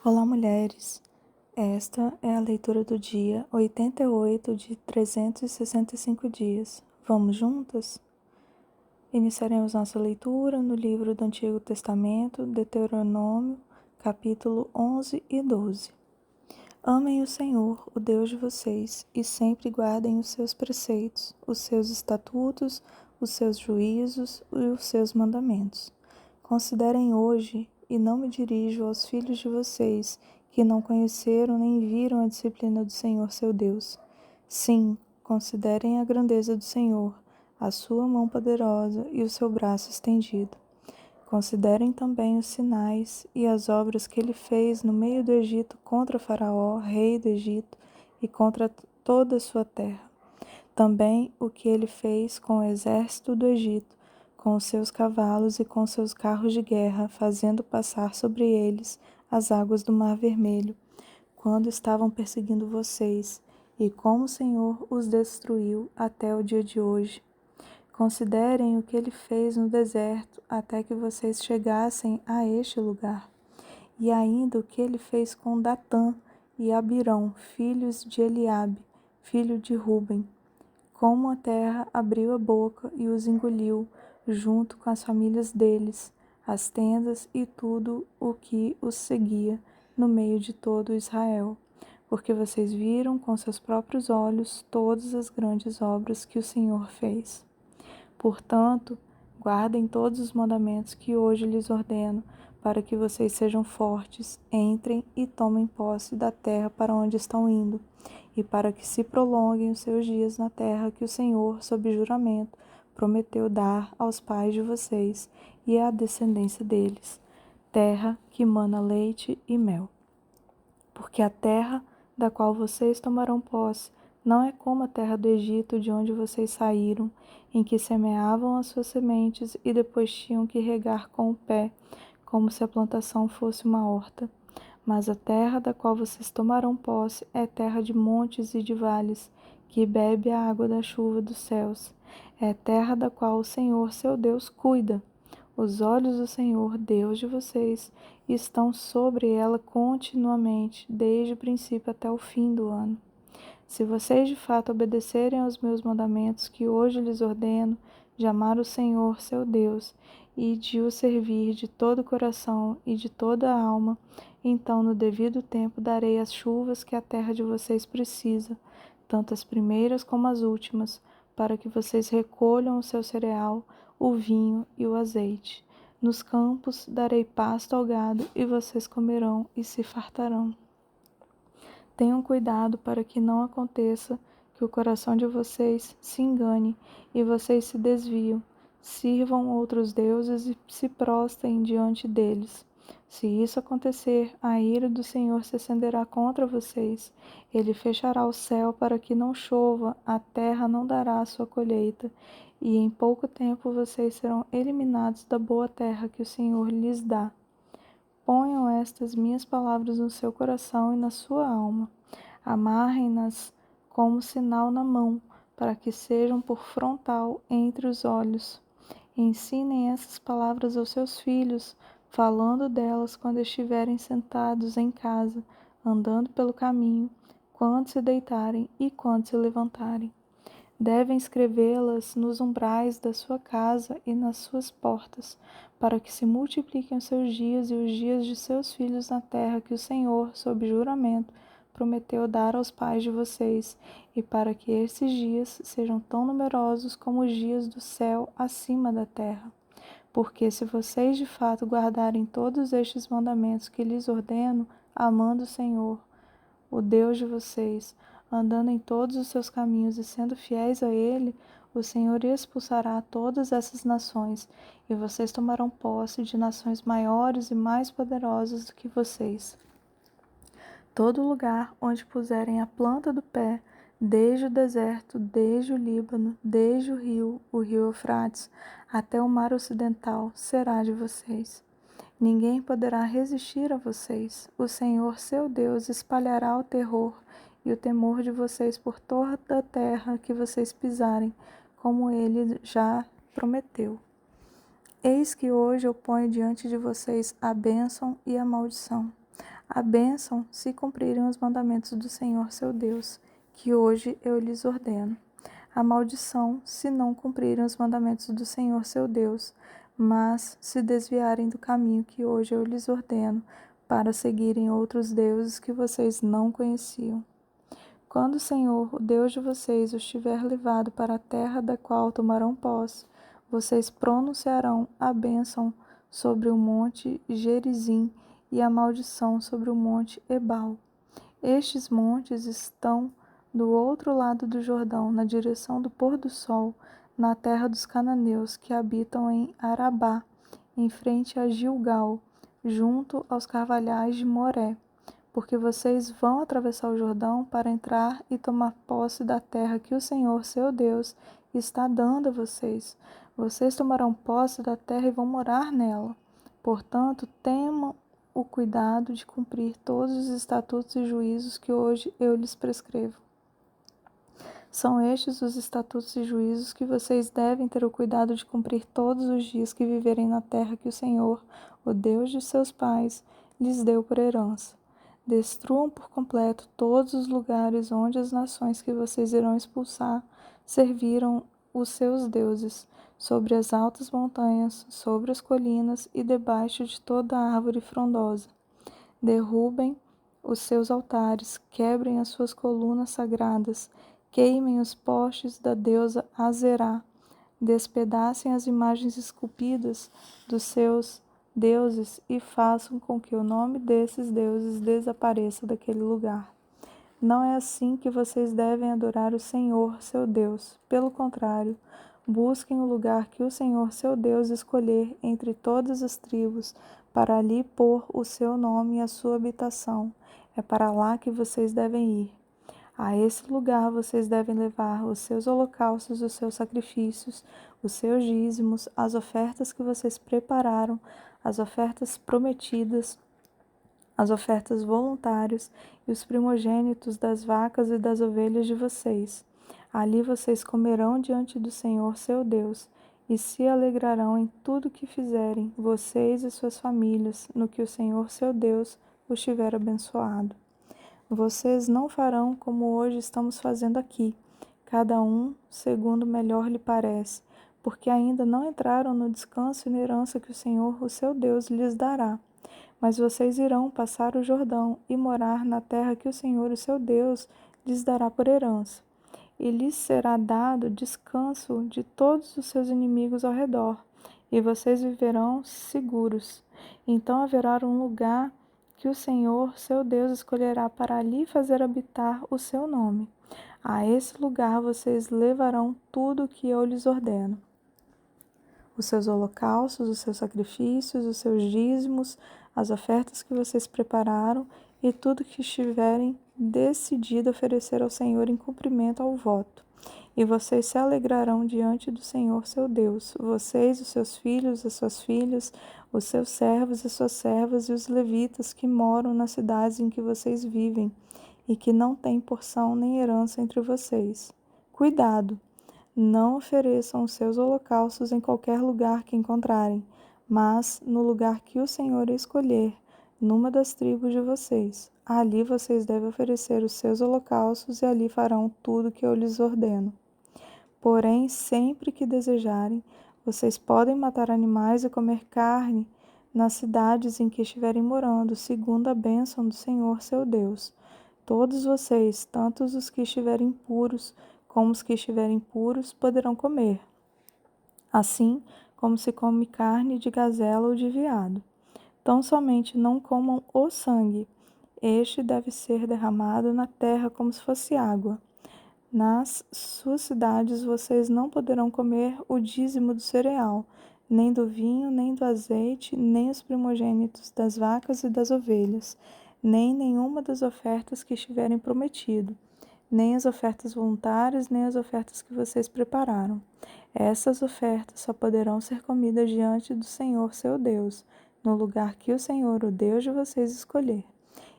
Olá, mulheres! Esta é a leitura do dia 88 de 365 dias. Vamos juntas? Iniciaremos nossa leitura no livro do Antigo Testamento, Deuteronômio, capítulo 11 e 12. Amem o Senhor, o Deus de vocês, e sempre guardem os seus preceitos, os seus estatutos, os seus juízos e os seus mandamentos. Considerem hoje, e não me dirijo aos filhos de vocês, que não conheceram nem viram a disciplina do Senhor seu Deus. Sim, considerem a grandeza do Senhor, a sua mão poderosa e o seu braço estendido. Considerem também os sinais e as obras que ele fez no meio do Egito contra Faraó, rei do Egito, e contra toda a sua terra. Também o que ele fez com o exército do Egito, com os seus cavalos e com seus carros de guerra, fazendo passar sobre eles as águas do Mar Vermelho, quando estavam perseguindo vocês, e como o Senhor os destruiu até o dia de hoje. Considerem o que ele fez no deserto até que vocês chegassem a este lugar, e ainda o que ele fez com Datã e Abirão, filhos de Eliabe, filho de Ruben, como a terra abriu a boca e os engoliu, junto com as famílias deles, as tendas e tudo o que os seguia, no meio de todo Israel, porque vocês viram com seus próprios olhos todas as grandes obras que o Senhor fez. Portanto, guardem todos os mandamentos que hoje lhes ordeno, para que vocês sejam fortes, entrem e tomem posse da terra para onde estão indo, e para que se prolonguem os seus dias na terra que o Senhor, sob juramento, prometeu dar aos pais de vocês e à descendência deles, terra que mana leite e mel. Porque a terra da qual vocês tomarão posse não é como a terra do Egito, de onde vocês saíram, em que semeavam as suas sementes e depois tinham que regar com o pé, como se a plantação fosse uma horta. Mas a terra da qual vocês tomarão posse é terra de montes e de vales, que bebe a água da chuva dos céus. É terra da qual o Senhor, seu Deus, cuida. Os olhos do Senhor, Deus de vocês, estão sobre ela continuamente, desde o princípio até o fim do ano. Se vocês de fato obedecerem aos meus mandamentos que hoje lhes ordeno, de amar o Senhor, seu Deus, e de o servir de todo o coração e de toda a alma, então no devido tempo darei as chuvas que a terra de vocês precisa, tanto as primeiras como as últimas, para que vocês recolham o seu cereal, o vinho e o azeite. Nos campos darei pasto ao gado, e vocês comerão e se fartarão. Tenham cuidado para que não aconteça que o coração de vocês se engane e vocês se desviam, sirvam outros deuses e se prostrem diante deles. Se isso acontecer, a ira do Senhor se acenderá contra vocês. Ele fechará o céu para que não chova, a terra não dará a sua colheita, e em pouco tempo vocês serão eliminados da boa terra que o Senhor lhes dá. Ponham estas minhas palavras no seu coração e na sua alma. Amarrem-nas como sinal na mão, para que sejam por frontal entre os olhos. Ensinem essas palavras aos seus filhos, falando delas quando estiverem sentados em casa, andando pelo caminho, quando se deitarem e quando se levantarem. Devem escrevê-las nos umbrais da sua casa e nas suas portas, para que se multipliquem os seus dias e os dias de seus filhos na terra que o Senhor, sob juramento, prometeu dar aos pais de vocês, e para que esses dias sejam tão numerosos como os dias do céu acima da terra. Porque se vocês de fato guardarem todos estes mandamentos que lhes ordeno, amando o Senhor, o Deus de vocês, andando em todos os seus caminhos e sendo fiéis a Ele, o Senhor expulsará todas essas nações, e vocês tomarão posse de nações maiores e mais poderosas do que vocês. Todo lugar onde puserem a planta do pé, desde o deserto, desde o Líbano, desde o rio Eufrates, até o mar ocidental, será de vocês. Ninguém poderá resistir a vocês. O Senhor, seu Deus, espalhará o terror e o temor de vocês por toda a terra que vocês pisarem, como ele já prometeu. Eis que hoje eu ponho diante de vocês a bênção e a maldição. A bênção se cumprirem os mandamentos do Senhor seu Deus, que hoje eu lhes ordeno. A maldição se não cumprirem os mandamentos do Senhor seu Deus, mas se desviarem do caminho que hoje eu lhes ordeno, para seguirem outros deuses que vocês não conheciam. Quando o Senhor, o Deus de vocês, os tiver levado para a terra da qual tomarão posse, vocês pronunciarão a bênção sobre o monte Gerizim e a maldição sobre o monte Ebal. Estes montes estão do outro lado do Jordão, na direção do pôr do sol, na terra dos cananeus que habitam em Arabá, em frente a Gilgal, junto aos carvalhais de Moré, porque vocês vão atravessar o Jordão para entrar e tomar posse da terra que o Senhor, seu Deus, está dando a vocês. Vocês tomarão posse da terra e vão morar nela. Portanto, tenham o cuidado de cumprir todos os estatutos e juízos que hoje eu lhes prescrevo. São estes os estatutos e juízos que vocês devem ter o cuidado de cumprir todos os dias que viverem na terra que o Senhor, o Deus de seus pais, lhes deu por herança. Destruam por completo todos os lugares onde as nações que vocês irão expulsar serviram os seus deuses, sobre as altas montanhas, sobre as colinas e debaixo de toda árvore frondosa. Derrubem os seus altares, quebrem as suas colunas sagradas, queimem os postes da deusa Azerá, despedacem as imagens esculpidas dos seus deuses e façam com que o nome desses deuses desapareça daquele lugar. Não é assim que vocês devem adorar o Senhor, seu Deus. Pelo contrário, busquem o lugar que o Senhor, seu Deus, escolher entre todas as tribos, para ali pôr o seu nome e a sua habitação. É para lá que vocês devem ir. A esse lugar vocês devem levar os seus holocaustos, os seus sacrifícios, os seus dízimos, as ofertas que vocês prepararam, as ofertas prometidas, as ofertas voluntárias e os primogênitos das vacas e das ovelhas de vocês. Ali vocês comerão diante do Senhor seu Deus e se alegrarão em tudo que fizerem, vocês e suas famílias, no que o Senhor seu Deus os tiver abençoado. Vocês não farão como hoje estamos fazendo aqui, cada um segundo melhor lhe parece, porque ainda não entraram no descanso e na herança que o Senhor, o seu Deus, lhes dará. Mas vocês irão passar o Jordão e morar na terra que o Senhor, o seu Deus, lhes dará por herança. E lhes será dado descanso de todos os seus inimigos ao redor, e vocês viverão seguros. Então haverá um lugar que o Senhor, seu Deus, escolherá para ali fazer habitar o seu nome. A esse lugar vocês levarão tudo o que eu lhes ordeno: os seus holocaustos, os seus sacrifícios, os seus dízimos, as ofertas que vocês prepararam e tudo que estiverem decidido oferecer ao Senhor em cumprimento ao voto. E vocês se alegrarão diante do Senhor seu Deus, vocês, os seus filhos, as suas filhas, os seus servos e suas servas e os levitas que moram nas cidades em que vocês vivem e que não têm porção nem herança entre vocês. Cuidado! Não ofereçam os seus holocaustos em qualquer lugar que encontrarem, mas no lugar que o Senhor escolher, numa das tribos de vocês. Ali vocês devem oferecer os seus holocaustos e ali farão tudo que eu lhes ordeno. Porém, sempre que desejarem, vocês podem matar animais e comer carne nas cidades em que estiverem morando, segundo a bênção do Senhor seu Deus. Todos vocês, tanto os que estiverem puros como os que estiverem puros, poderão comer, assim como se come carne de gazela ou de veado. Tão somente não comam o sangue. Este deve ser derramado na terra como se fosse água. Nas suas cidades vocês não poderão comer o dízimo do cereal, nem do vinho, nem do azeite, nem os primogênitos das vacas e das ovelhas, nem nenhuma das ofertas que estiverem prometido, nem as ofertas voluntárias, nem as ofertas que vocês prepararam. Essas ofertas só poderão ser comidas diante do Senhor seu Deus, no lugar que o Senhor, o Deus de vocês, escolher.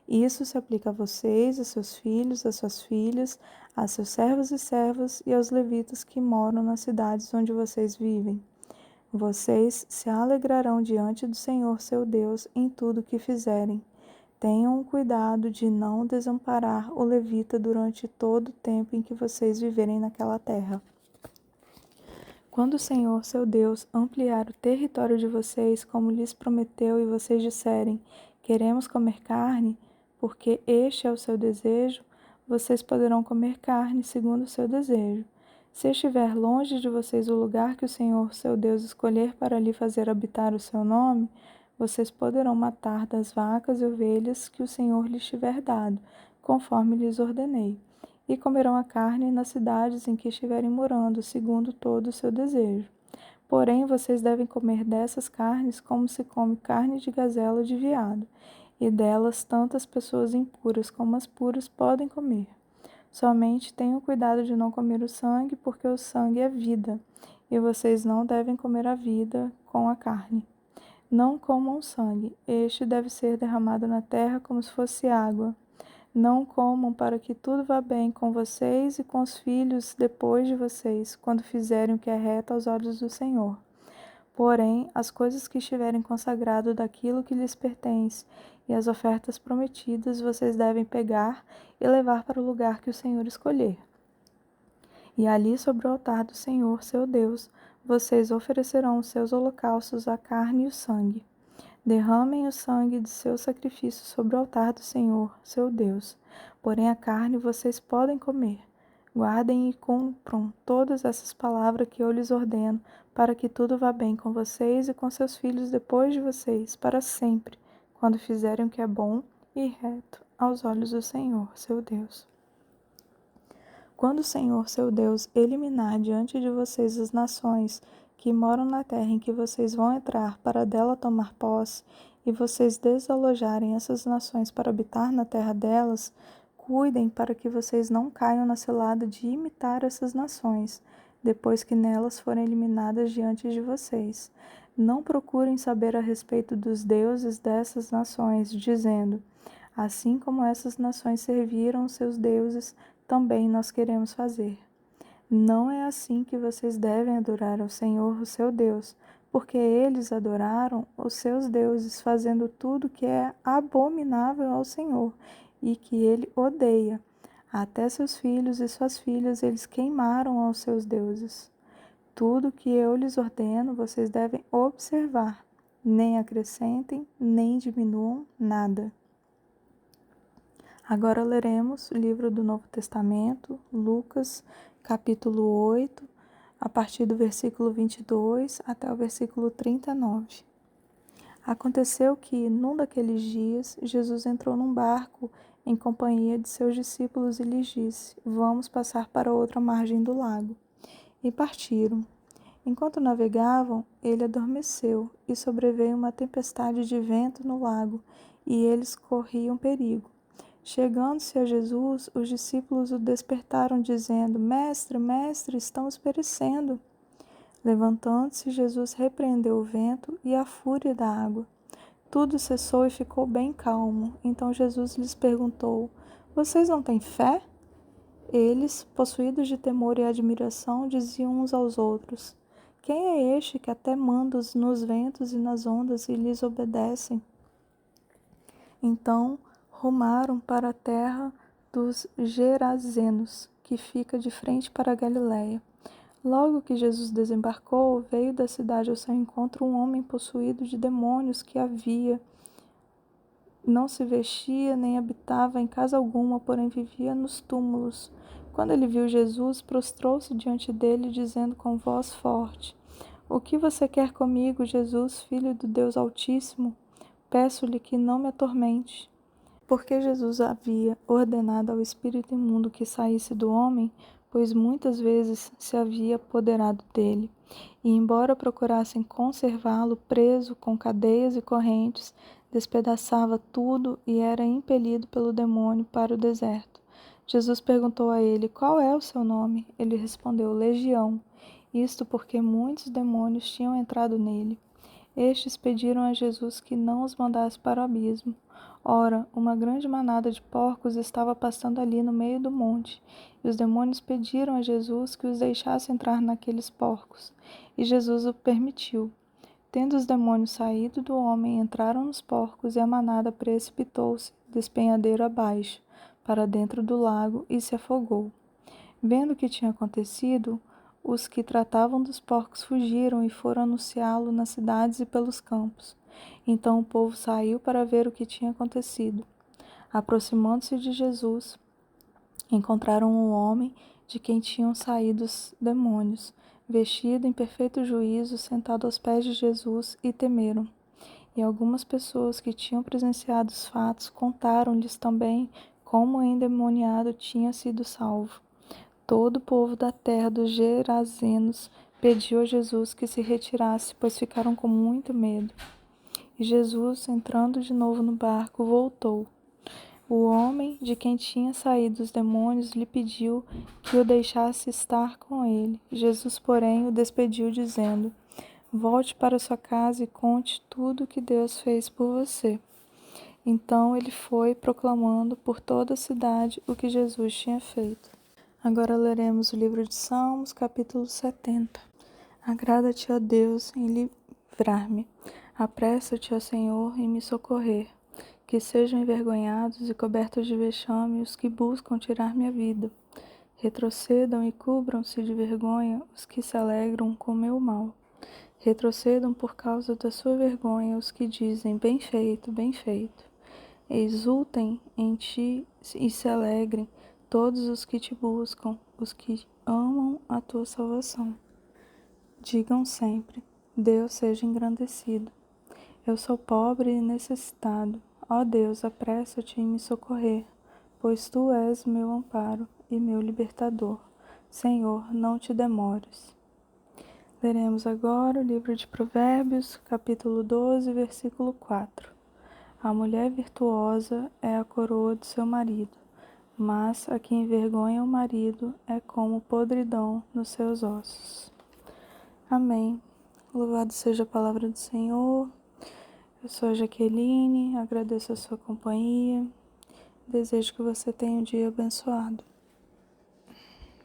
Isso se aplica a vocês, a seus filhos, a suas filhas, a seus servos e servas e aos levitas que moram nas cidades onde vocês vivem. Vocês se alegrarão diante do Senhor seu Deus em tudo o que fizerem. Tenham o cuidado de não desamparar o levita durante todo o tempo em que vocês viverem naquela terra. Quando o Senhor, seu Deus, ampliar o território de vocês, como lhes prometeu, e vocês disserem: queremos comer carne, porque este é o seu desejo, vocês poderão comer carne segundo o seu desejo. Se estiver longe de vocês o lugar que o Senhor, seu Deus, escolher para lhe fazer habitar o seu nome, vocês poderão matar das vacas e ovelhas que o Senhor lhes tiver dado, conforme lhes ordenei, e comerão a carne nas cidades em que estiverem morando, segundo todo o seu desejo. Porém, vocês devem comer dessas carnes como se come carne de gazela ou de veado, e delas tanto as pessoas impuras como as puras podem comer. Somente tenham cuidado de não comer o sangue, porque o sangue é vida, e vocês não devem comer a vida com a carne. Não comam sangue, este deve ser derramado na terra como se fosse água. Não comam para que tudo vá bem com vocês e com os filhos depois de vocês, quando fizerem o que é reto aos olhos do Senhor. Porém, as coisas que estiverem consagradas daquilo que lhes pertence e as ofertas prometidas vocês devem pegar e levar para o lugar que o Senhor escolher. E ali sobre o altar do Senhor, seu Deus, vocês oferecerão os seus holocaustos, a carne e o sangue. Derramem o sangue de seu sacrifício sobre o altar do Senhor, seu Deus. Porém a carne vocês podem comer. Guardem e cumpram todas essas palavras que eu lhes ordeno, para que tudo vá bem com vocês e com seus filhos depois de vocês, para sempre, quando fizerem o que é bom e reto aos olhos do Senhor, seu Deus. Quando o Senhor, seu Deus, eliminar diante de vocês as nações que moram na terra em que vocês vão entrar para dela tomar posse, e vocês desalojarem essas nações para habitar na terra delas, cuidem para que vocês não caiam na cilada de imitar essas nações, depois que nelas forem eliminadas diante de vocês. Não procurem saber a respeito dos deuses dessas nações, dizendo: assim como essas nações serviram os seus deuses, também nós queremos fazer. Não é assim que vocês devem adorar ao Senhor, o seu Deus, porque eles adoraram os seus deuses, fazendo tudo que é abominável ao Senhor e que ele odeia. Até seus filhos e suas filhas eles queimaram aos seus deuses. Tudo que eu lhes ordeno, vocês devem observar, nem acrescentem, nem diminuam nada. Agora leremos o livro do Novo Testamento, Lucas, capítulo 8, a partir do versículo 22 até o versículo 39. Aconteceu que, num daqueles dias, Jesus entrou num barco em companhia de seus discípulos e lhes disse: vamos passar para outra margem do lago. E partiram. Enquanto navegavam, ele adormeceu, e sobreveio uma tempestade de vento no lago, e eles corriam perigo. Chegando-se a Jesus, os discípulos o despertaram, dizendo: Mestre, mestre, estamos perecendo. Levantando-se, Jesus repreendeu o vento e a fúria da água. Tudo cessou e ficou bem calmo. Então Jesus lhes perguntou: vocês não têm fé? Eles, possuídos de temor e admiração, diziam uns aos outros: quem é este que até manda nos ventos e nas ondas e lhes obedecem? Então rumaram para a terra dos Gerazenos, que fica de frente para a Galiléia. Logo que Jesus desembarcou, veio da cidade ao seu encontro um homem possuído de demônios que não se vestia nem habitava em casa alguma, porém vivia nos túmulos. Quando ele viu Jesus, prostrou-se diante dele, dizendo com voz forte: o que você quer comigo, Jesus, filho do Deus Altíssimo? Peço-lhe que não me atormente. Porque Jesus havia ordenado ao espírito imundo que saísse do homem, pois muitas vezes se havia apoderado dele. E embora procurassem conservá-lo preso com cadeias e correntes, despedaçava tudo e era impelido pelo demônio para o deserto. Jesus perguntou a ele: qual é o seu nome? Ele respondeu: Legião. Isto porque muitos demônios tinham entrado nele. Estes pediram a Jesus que não os mandasse para o abismo. Ora, uma grande manada de porcos estava passando ali no meio do monte, e os demônios pediram a Jesus que os deixasse entrar naqueles porcos, e Jesus o permitiu. Tendo os demônios saído do homem, entraram nos porcos, e a manada precipitou-se, despenhadeiro abaixo, para dentro do lago, e se afogou. Vendo o que tinha acontecido, os que tratavam dos porcos fugiram e foram anunciá-lo nas cidades e pelos campos. Então o povo saiu para ver o que tinha acontecido. Aproximando-se de Jesus, encontraram um homem de quem tinham saído os demônios, vestido em perfeito juízo, sentado aos pés de Jesus, e temeram. E algumas pessoas que tinham presenciado os fatos contaram-lhes também como o endemoniado tinha sido salvo. Todo o povo da terra dos Gerazenos pediu a Jesus que se retirasse, pois ficaram com muito medo. E Jesus, entrando de novo no barco, voltou. O homem de quem tinha saído os demônios lhe pediu que o deixasse estar com ele. Jesus, porém, o despediu, dizendo: Volte para sua casa e conte tudo o que Deus fez por você. Então ele foi proclamando por toda a cidade o que Jesus tinha feito. Agora leremos o livro de Salmos, capítulo 70. Agrada-te, ó Deus, em livrar-me. Apressa-te, ó Senhor, em me socorrer. Que sejam envergonhados e cobertos de vexame os que buscam tirar minha vida. Retrocedam e cubram-se de vergonha os que se alegram com meu mal. Retrocedam por causa da sua vergonha os que dizem, bem feito, bem feito. Exultem em ti e se alegrem todos os que te buscam, os que amam a tua salvação. Digam sempre, Deus seja engrandecido. Eu sou pobre e necessitado. Ó Deus, apressa-te em me socorrer, pois tu és meu amparo e meu libertador. Senhor, não te demores. Leremos agora o livro de Provérbios, capítulo 12, versículo 4. A mulher virtuosa é a coroa do seu marido, mas a que envergonha o marido é como podridão nos seus ossos. Amém. Louvado seja a palavra do Senhor. Eu sou a Jaqueline, agradeço a sua companhia. Desejo que você tenha um dia abençoado.